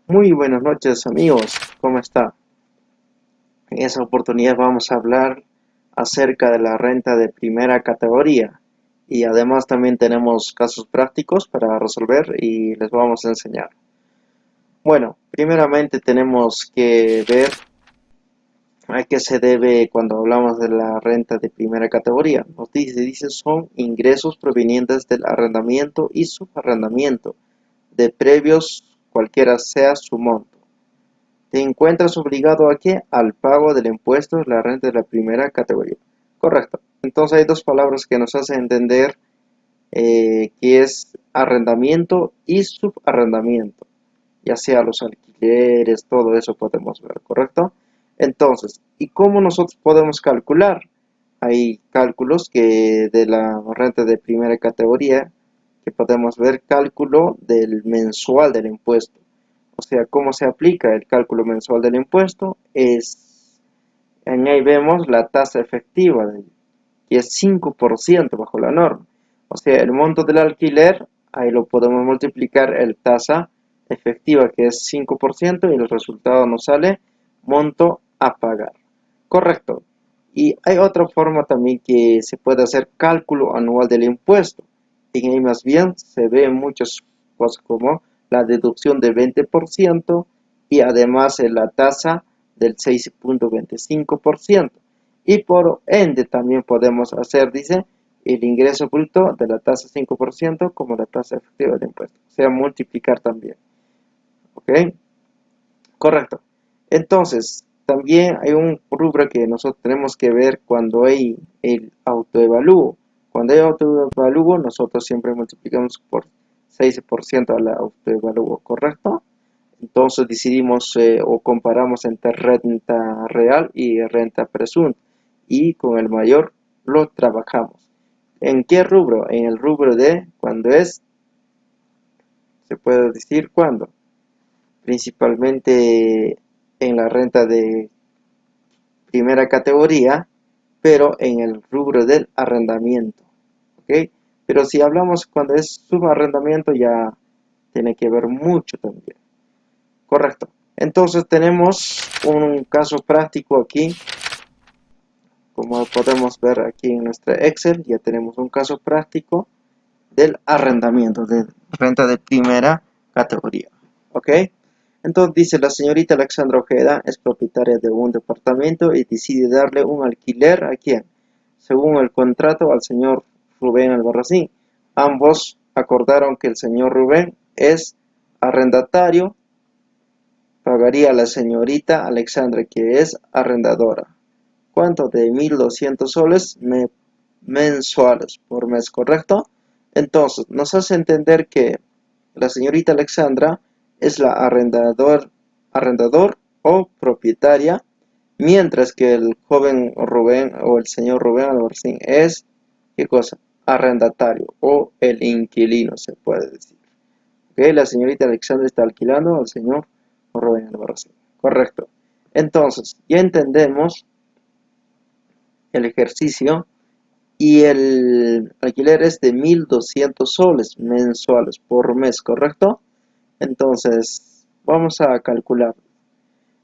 Muy buenas noches amigos, ¿cómo está? En esta oportunidad vamos a hablar acerca de la renta de primera categoría y además también tenemos casos prácticos para resolver y les vamos a enseñar. Bueno, primeramente tenemos que ver a qué se debe cuando hablamos de la renta de primera categoría. Dice son ingresos provenientes del arrendamiento y subarrendamiento de previos cualquiera sea su monto. Te encuentras obligado a qué? Al pago del impuesto de la renta de la primera categoría. Correcto. Entonces hay dos palabras que nos hacen entender que es arrendamiento y subarrendamiento. Ya sea los alquileres, todo eso podemos ver, ¿correcto? Entonces, ¿y cómo nosotros podemos calcular? Hay cálculos que de la renta de primera categoría que podemos ver cálculo del mensual del impuesto. O sea, ¿cómo se aplica el cálculo mensual del impuesto? En ahí vemos la tasa efectiva, que es 5% bajo la norma. O sea, el monto del alquiler, ahí lo podemos multiplicar el tasa efectiva, que es 5%, y el resultado nos sale monto a pagar. Correcto. Y hay otra forma también que se puede hacer cálculo anual del impuesto. En ahí más bien se ven muchas cosas como la deducción del 20% y además la tasa del 6.25%. Y por ende también podemos hacer, dice, el ingreso bruto de la tasa 5% como la tasa efectiva del impuesto. O sea, multiplicar también. ¿Ok? Correcto. Entonces, también hay un rubro que nosotros tenemos que ver cuando hay el autoevalúo. Cuando hay autoevalúo, nosotros siempre multiplicamos por 6% al autoevalúo, ¿correcto? Entonces decidimos o comparamos entre renta real y renta presunta. Y con el mayor lo trabajamos. ¿En qué rubro? En el rubro de cuando es, se puede decir cuándo. Principalmente en la renta de primera categoría, pero en el rubro del arrendamiento. ¿Ok? Pero si hablamos cuando es subarrendamiento ya tiene que ver mucho también. Correcto. Entonces tenemos un caso práctico aquí. Como podemos ver aquí en nuestra Excel, ya tenemos un caso práctico del arrendamiento, de renta de primera categoría. ¿Ok? Entonces dice, la señorita Alexandra Ojeda es propietaria de un departamento y decide darle un alquiler a quién. Según el contrato, al señor Rubén Albarracín. Ambos acordaron que el señor Rubén es arrendatario, pagaría a la señorita Alexandra, que es arrendadora. ¿Cuánto? De 1.200 soles mensuales por mes, ¿correcto? Entonces, nos hace entender que la señorita Alexandra es la arrendador o propietaria, mientras que el joven Rubén o el señor Rubén Albarcín es, ¿qué cosa? Arrendatario o el inquilino, se puede decir. ¿Ok? La señorita Alexandra está alquilando al señor Rubén Albarcín. Correcto. Entonces, ya entendemos el ejercicio y el alquiler es de 1.200 soles mensuales por mes, ¿correcto? Entonces, vamos a calcular.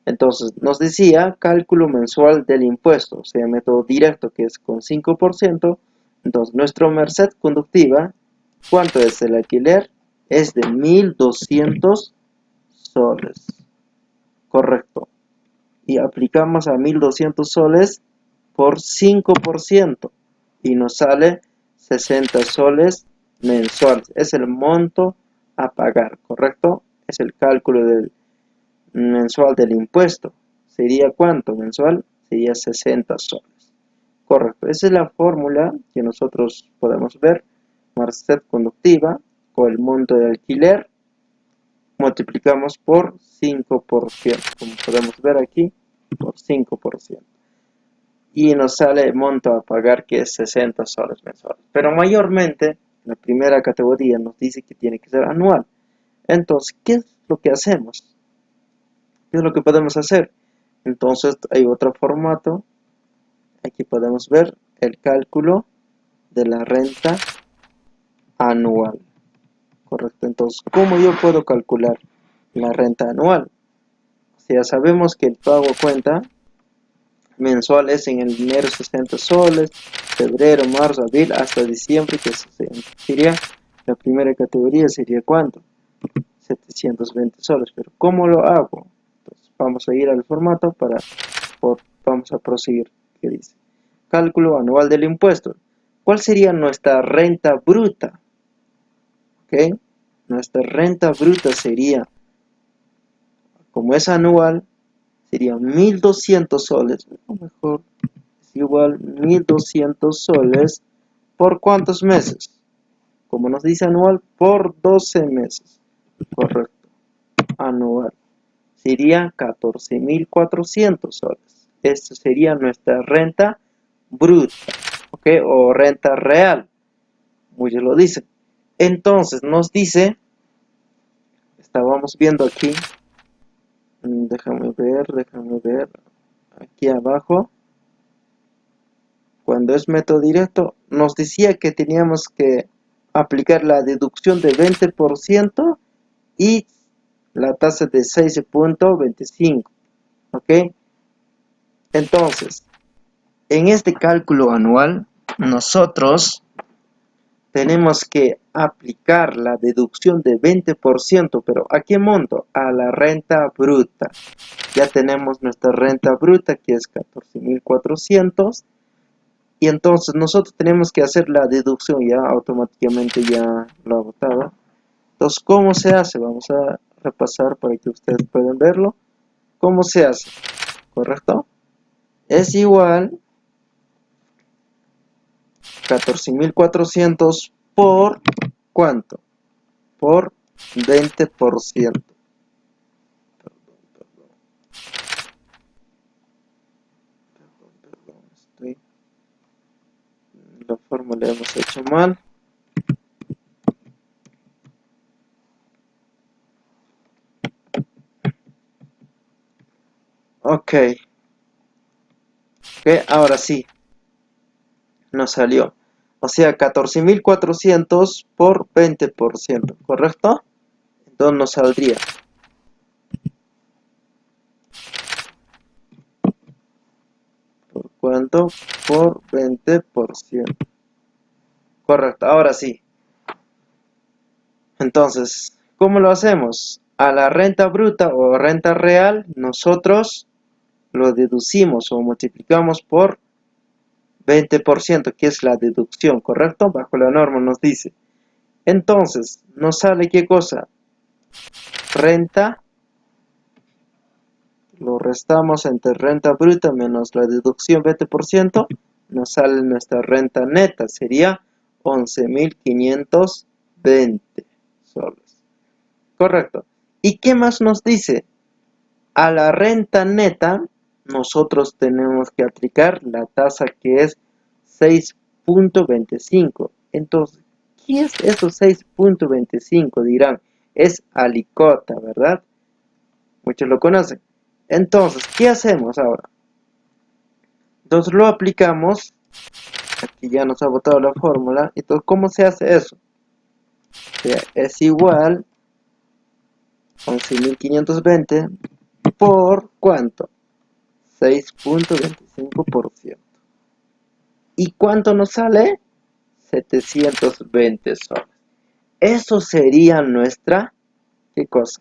Entonces, nos decía cálculo mensual del impuesto, o sea, método directo que es con 5%. Entonces, nuestra merced conductiva, ¿cuánto es el alquiler? Es de 1.200 soles, correcto. Y aplicamos a 1.200 soles por 5% y nos sale 60 soles mensuales. Es el monto a pagar, ¿correcto? Es el cálculo del mensual del impuesto. ¿Sería cuánto mensual? Sería 60 soles. Correcto. Esa es la fórmula que nosotros podemos ver. Merced conductiva con el monto de alquiler multiplicamos por 5%, como podemos ver aquí, por 5%. Y nos sale el monto a pagar que es 60 soles mensuales. Pero mayormente, la primera categoría nos dice que tiene que ser anual. Entonces, ¿qué es lo que hacemos? ¿Qué es lo que podemos hacer? Entonces, hay otro formato. Aquí podemos ver el cálculo de la renta anual. Correcto. Entonces, ¿cómo yo puedo calcular? la renta anual. O sea, sabemos que el pago a cuenta mensual es en el enero 60 soles, febrero, marzo, abril, hasta diciembre, que sería la primera categoría, sería ¿cuánto? 720 soles. Pero ¿cómo lo hago? Entonces vamos a ir al formato vamos a proseguir. ¿Qué dice? Cálculo anual del impuesto. ¿Cuál sería nuestra renta bruta? ¿Ok? Nuestra renta bruta sería, como es anual, sería 1200 soles, o mejor, es igual 1200 soles, ¿por cuántos meses? Como nos dice anual, por 12 meses, correcto, anual, sería 14.400 soles. Esta sería nuestra renta bruta, ¿ok? O renta real, muchos lo dicen. Entonces nos dice, estábamos viendo aquí, déjame ver, aquí abajo, cuando es método directo, nos decía que teníamos que aplicar la deducción de 20% y la tasa de 6.25, ¿ok? Entonces, en este cálculo anual, nosotros tenemos que aplicar la deducción de 20%, pero ¿a qué monto? A la renta bruta. Ya tenemos nuestra renta bruta, que es 14.400. Y entonces nosotros tenemos que hacer la deducción, ya automáticamente ya lo ha botado. Entonces, ¿cómo se hace? Vamos a repasar para que ustedes puedan verlo. ¿Cómo se hace? ¿Correcto? Es igual 14.400 por ¿cuánto? Por 20%. La fórmula hemos hecho mal. Ok, ahora sí, nos salió. O sea, 14.400 por 20%, ¿correcto? Entonces nos saldría. ¿Por cuánto? Por 20%. Correcto, ahora sí. Entonces, ¿cómo lo hacemos? A la renta bruta o renta real, nosotros lo deducimos o multiplicamos por 20%, que es la deducción, ¿correcto? Bajo la norma nos dice. Entonces, nos sale ¿qué cosa? Renta, lo restamos entre renta bruta menos la deducción 20%, nos sale nuestra renta neta, sería 11.520 soles. Correcto. ¿Y qué más nos dice? A la renta neta, nosotros tenemos que aplicar la tasa que es 6.25. Entonces, ¿qué es eso 6.25? Dirán, es alicota, ¿verdad? Muchos lo conocen. Entonces, ¿qué hacemos ahora? Entonces lo aplicamos. Aquí ya nos ha botado la fórmula. Entonces, ¿cómo se hace eso? O sea, es igual 11.520 por ¿cuánto? 6.25%. ¿Y cuánto nos sale? 720 soles. Eso sería nuestra, ¿qué cosa?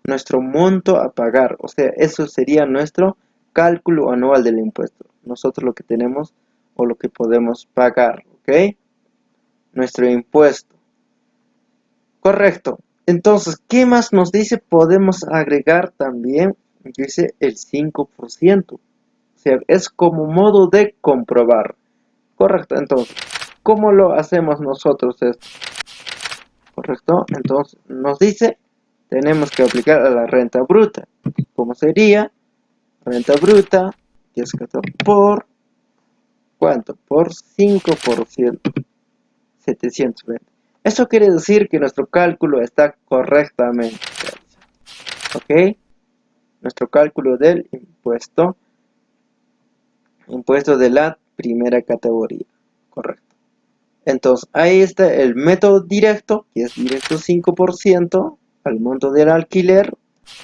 Nuestro monto a pagar. O sea, eso sería nuestro cálculo anual del impuesto. Nosotros lo que tenemos o lo que podemos pagar, ¿ok? Nuestro impuesto. Correcto. Entonces, ¿qué más nos dice? Podemos agregar también, dice el 5%. O sea, es como modo de comprobar. Correcto, entonces, ¿cómo lo hacemos nosotros esto? Correcto, entonces nos dice, tenemos que aplicar a la renta bruta. ¿Cómo sería? Renta bruta, que es 14 por, ¿cuánto? Por 5%, 720. Eso quiere decir que nuestro cálculo está correctamente realizado. ¿Ok? Nuestro cálculo del impuesto de la primera categoría. Correcto. Entonces, ahí está el método directo, que es directo 5%, al monto del alquiler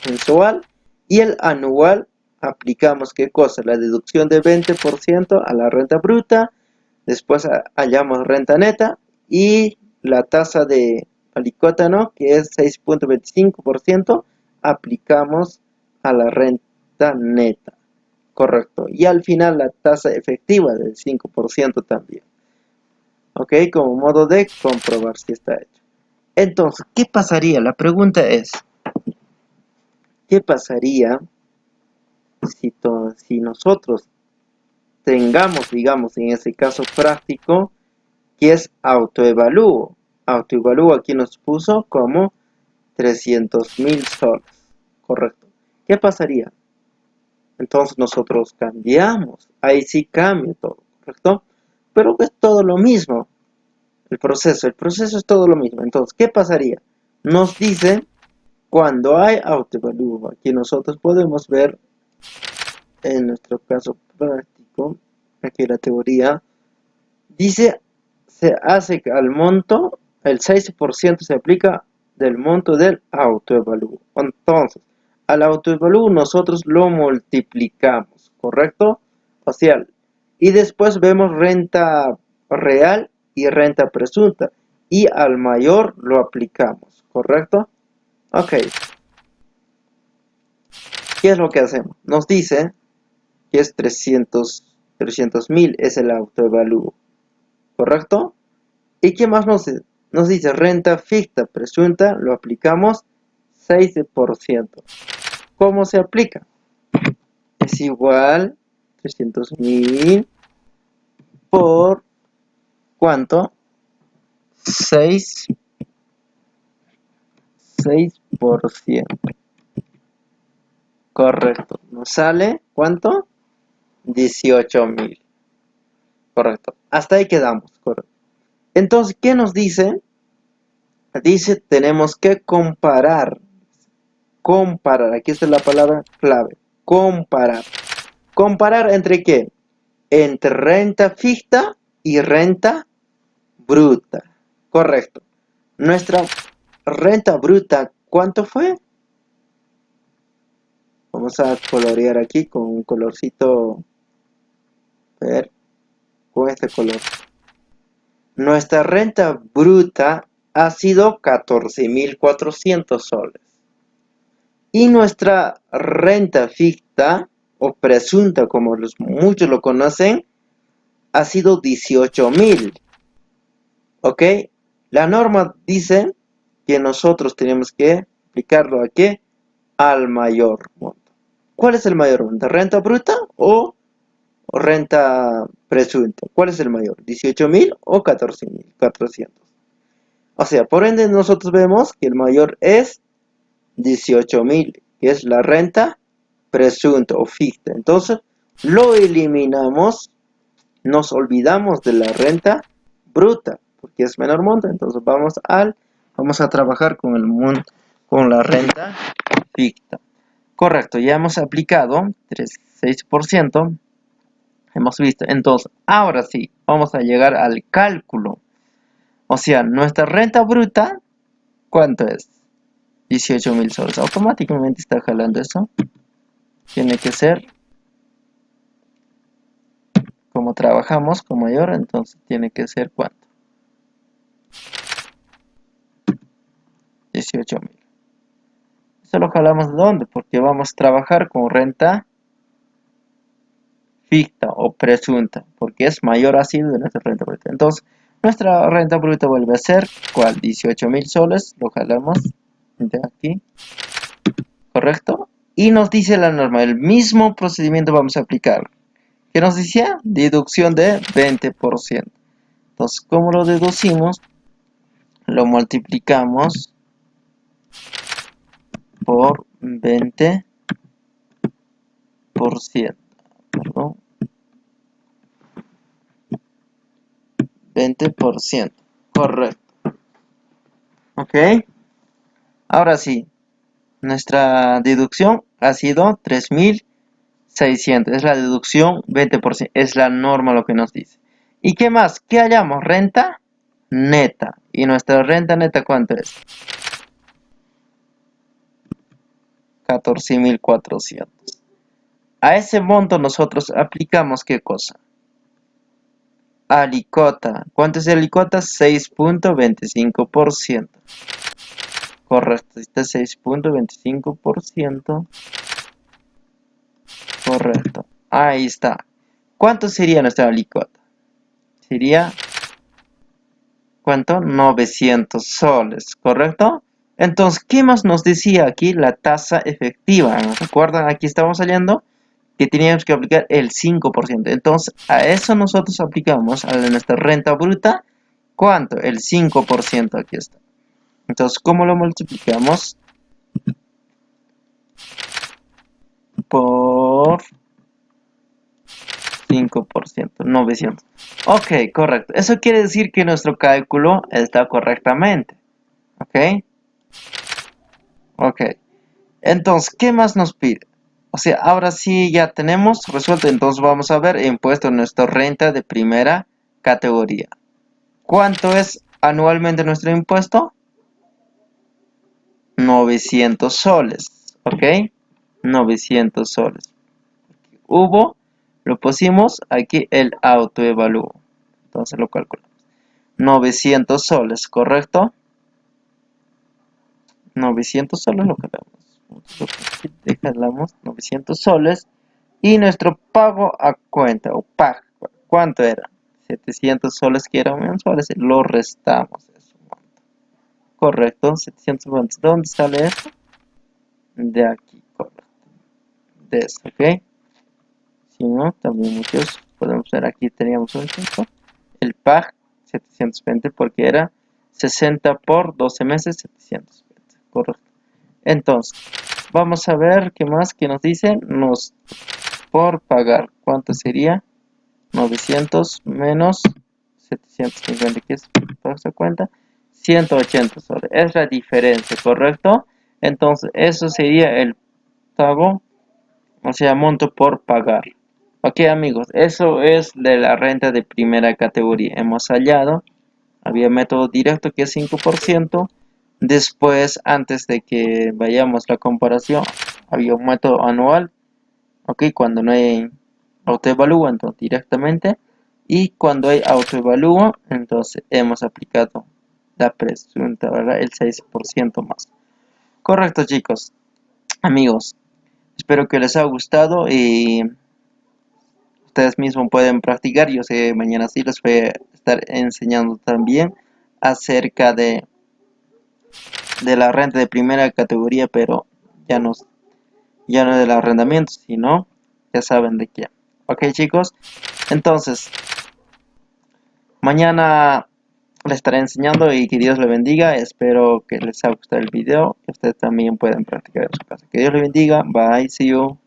mensual, y el anual aplicamos ¿qué cosa? La deducción de 20% a la renta bruta, después hallamos renta neta y la tasa de alícuota, ¿no? Que es 6.25%, aplicamos a la renta neta, correcto. Y al final la tasa efectiva del 5% también, ¿ok? Como modo de comprobar si está hecho. Entonces, ¿qué pasaría? La pregunta es, ¿qué pasaría si nosotros tengamos, digamos, en ese caso práctico, que es autoevalúo? Autoevalúo aquí nos puso como 300.000 soles, correcto. ¿Qué pasaría? Entonces nosotros cambiamos, ahí sí cambia todo, correcto. Pero es todo lo mismo, el proceso es todo lo mismo. Entonces, ¿qué pasaría? Nos dice, cuando hay autoevalúo, aquí nosotros podemos ver, en nuestro caso práctico, aquí la teoría, dice, se hace al monto, el 6% se aplica del monto del autoevalúo. Entonces, al autoevalúo nosotros lo multiplicamos, ¿correcto? O sea, y después vemos renta real y renta presunta, y al mayor lo aplicamos, ¿correcto? Ok, ¿qué es lo que hacemos? Nos dice que es 300.000 es el autoevalúo, ¿correcto? ¿Y qué más nos dice? Renta fija presunta, lo aplicamos 6%. ¿Cómo se aplica? Es igual 300.000 por ¿cuánto? 6%. Correcto. ¿Nos sale cuánto? 18.000. Correcto. Hasta ahí quedamos. Correcto. Entonces, ¿qué nos dice? Dice, tenemos que comparar. Comparar. Aquí está la palabra clave. Comparar. ¿Comparar entre qué? Entre renta fija y renta bruta. Correcto. Nuestra renta bruta, ¿cuánto fue? Vamos a colorear aquí con un colorcito. A ver, con este color. Nuestra renta bruta ha sido 14.400 soles. Y nuestra renta fija o presunta, como muchos lo conocen, ha sido 18.000. ¿Ok? La norma dice que nosotros tenemos que aplicarlo a qué? Al mayor monto. ¿Cuál es el mayor monto? ¿Renta bruta o renta presunta? ¿Cuál es el mayor? ¿18.000 o 14.400? O sea, por ende nosotros vemos que el mayor es 18.000, que es la renta presunta o fija. Entonces, lo eliminamos, nos olvidamos de la renta bruta, porque es menor monto. Entonces vamos a trabajar con la renta fija. Correcto, ya hemos aplicado 6%, hemos visto. Entonces, ahora sí, vamos a llegar al cálculo. O sea, nuestra renta bruta, ¿cuánto es? 18.000 soles. Automáticamente está jalando eso. Tiene que ser, como trabajamos con mayor, entonces tiene que ser ¿cuánto? 18.000. Eso lo jalamos de dónde? Porque vamos a trabajar con renta fija o presunta, porque es mayor así de nuestra renta bruta. Entonces, nuestra renta bruta vuelve a ser, ¿cuál? 18.000 soles, lo jalamos de aquí, ¿correcto? Y nos dice la norma, el mismo procedimiento vamos a aplicar. ¿Qué nos decía? Deducción de 20%. Entonces, ¿cómo lo deducimos? Lo multiplicamos por 20%. Perdón. 20%. Correcto. Ok. Ahora sí. Nuestra deducción ha sido 3.600. Es la deducción 20%. Es la norma lo que nos dice. ¿Y qué más? ¿Qué hallamos? Renta neta. ¿Y nuestra renta neta cuánto es? 14.400. A ese monto nosotros aplicamos ¿qué cosa? Alícuota. ¿Cuánto es la alícuota? 6.25%. Correcto, este 6.25%. Correcto. Ahí está. ¿Cuánto sería nuestra alícuota? Sería, ¿cuánto? 900 soles, ¿correcto? Entonces, ¿qué más nos decía aquí la tasa efectiva? ¿Recuerdan? Aquí estamos saliendo que teníamos que aplicar el 5%. Entonces, a eso nosotros aplicamos a nuestra renta bruta. ¿Cuánto? El 5%, aquí está. Entonces, ¿cómo lo multiplicamos? Por 5%, 900. Ok, correcto. Eso quiere decir que nuestro cálculo está correctamente. Ok. Ok. Entonces, ¿qué más nos pide? O sea, ahora sí ya tenemos resuelto. Entonces vamos a ver impuesto en nuestra renta de primera categoría. ¿Cuánto es anualmente nuestro impuesto? 900 soles. ¿Ok? 900 soles. Lo pusimos aquí el autoevalúo. Entonces lo calculamos. 900 soles, ¿correcto? 900 soles lo calculamos. Dejamos 900 soles. Y nuestro pago a cuenta, o PAG, ¿cuánto era? 700 soles que eran mensuales, lo restamos. Eso. Correcto, 720. ¿Dónde sale esto? De aquí, correcto. De esto, ¿ok? Si no, también muchos podemos ver aquí teníamos un ejemplo. El PAG 720 porque era 60 por 12 meses, 720. Correcto. Entonces, vamos a ver qué más que nos dice. Nos por pagar. ¿Cuánto sería? 900 menos 750, que es toda esta cuenta, 180 soles. Es la diferencia, ¿correcto? Entonces, eso sería el pago, o sea, monto por pagar. Ok, amigos, eso es de la renta de primera categoría. Hemos hallado, había método directo que es 5%. Después, antes de que vayamos a la comparación, había un método anual. Ok, cuando no hay autoevalúo, entonces directamente. Y cuando hay autoevalúo, entonces hemos aplicado la presunta, ¿verdad? El 6% más. Correcto, chicos. Amigos, espero que les haya gustado y ustedes mismos pueden practicar. Yo sé que mañana sí les voy a estar enseñando también acerca de la renta de primera categoría, pero ya no, ya no del arrendamiento, sino ya saben de qué. Ok, chicos. Entonces, mañana les estaré enseñando y que Dios les bendiga. Espero que les haya gustado el video. Que ustedes también puedan practicar en su casa. Que Dios les bendiga. Bye. See you.